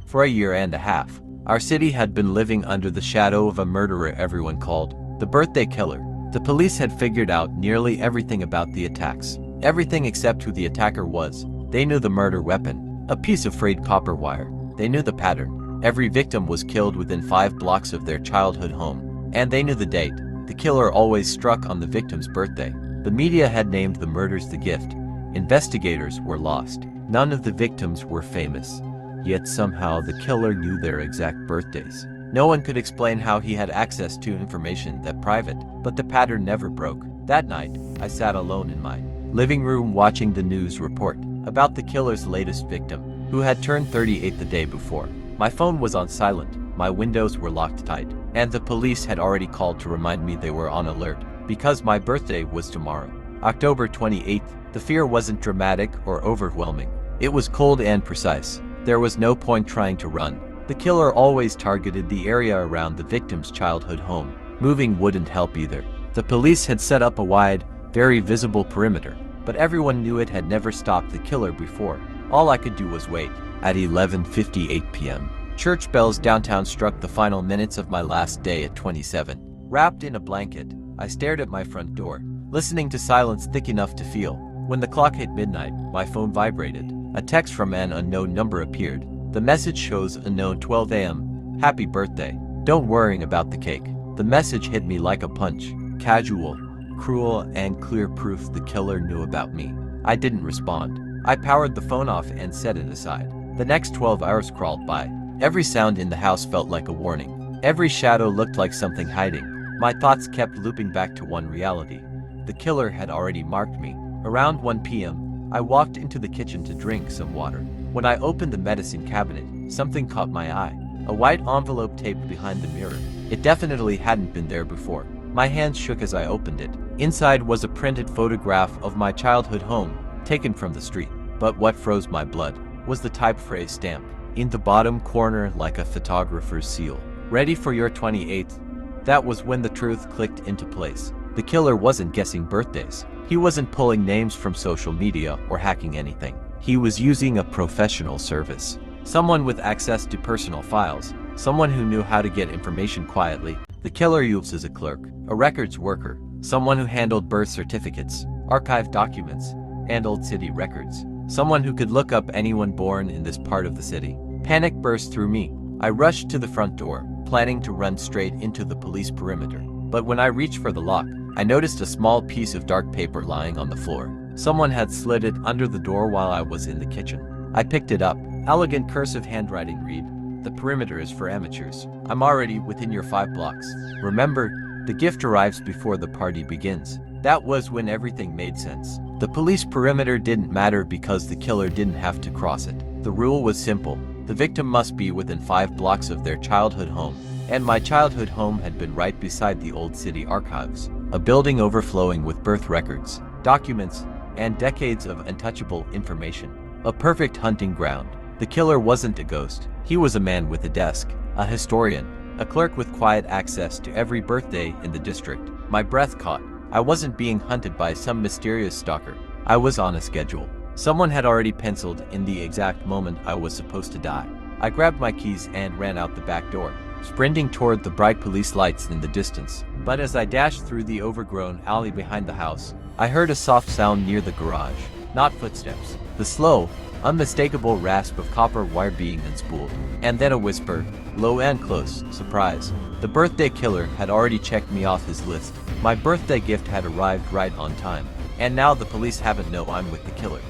For a year and a half, our city had been living under the shadow of a murderer everyone called the birthday killer. The police had figured out nearly everything about the attacks. Everything except who the attacker was. They knew the murder weapon, a piece of frayed copper wire. They knew the pattern. Every victim was killed within 5 blocks of their childhood home. And they knew the date. The killer always struck on the victim's birthday. The media had named the murders the gift. Investigators were lost. None of the victims were famous. Yet somehow the killer knew their exact birthdays. No one could explain how he had access to information that private, but the pattern never broke. That night, I sat alone in my living room watching the news report about the killer's latest victim, who had turned 38 the day before. My phone was on silent, my windows were locked tight, and the police had already called to remind me they were on alert, because my birthday was tomorrow. October 28th, the fear wasn't dramatic or overwhelming. It was cold and precise. There was no point trying to run. The killer always targeted the area around the victim's childhood home. Moving wouldn't help either. The police had set up a wide, very visible perimeter, but everyone knew it had never stopped the killer before. All I could do was wait. At 11:58 p.m., church bells downtown struck the final minutes of my last day at 27. Wrapped in a blanket, I stared at my front door, listening to silence thick enough to feel. When the clock hit midnight, my phone vibrated. A text from an unknown number appeared. The message shows unknown 12 a.m. Happy birthday. Don't worry about the cake. The message hit me like a punch. Casual, cruel, and clear proof the killer knew about me. I didn't respond. I powered the phone off and set it aside. The next 12 hours crawled by. Every sound in the house felt like a warning. Every shadow looked like something hiding. My thoughts kept looping back to one reality. The killer had already marked me. Around 1 p.m., I walked into the kitchen to drink some water. When I opened the medicine cabinet, something caught my eye. A white envelope taped behind the mirror. It definitely hadn't been there before. My hands shook as I opened it. Inside was a printed photograph of my childhood home, taken from the street. But what froze my blood was the typeface stamp. In the bottom corner like a photographer's seal. Ready for your 28th? That was when the truth clicked into place. The killer wasn't guessing birthdays. He wasn't pulling names from social media or hacking anything. He was using a professional service. Someone with access to personal files. Someone who knew how to get information quietly. The killer uses a clerk, a records worker, someone who handled birth certificates, archived documents, and old city records. Someone who could look up anyone born in this part of the city. Panic burst through me. I rushed to the front door, planning to run straight into the police perimeter. But when I reached for the lock, I noticed a small piece of dark paper lying on the floor. Someone had slid it under the door while I was in the kitchen. I picked it up. Elegant cursive handwriting read, "The perimeter is for amateurs. I'm already within your 5 blocks. Remember, the gift arrives before the party begins." That was when everything made sense. The police perimeter didn't matter because the killer didn't have to cross it. The rule was simple. The victim must be within 5 blocks of their childhood home. And my childhood home had been right beside the old city archives, a building overflowing with birth records, documents, and decades of untouchable information. A perfect hunting ground. The killer wasn't a ghost. He was a man with a desk, a historian, a clerk with quiet access to every birthday in the district. My breath caught. I wasn't being hunted by some mysterious stalker. I was on a schedule. Someone had already penciled in the exact moment I was supposed to die. I grabbed my keys and ran out the back door, sprinting toward the bright police lights in the distance. But as I dashed through the overgrown alley behind the house, I heard a soft sound near the garage. Not footsteps. The slow, unmistakable rasp of copper wire being unspooled. And then a whisper, low and close, surprise. The birthday killer had already checked me off his list. My birthday gift had arrived right on time. And now the police haven't known I'm with the killer.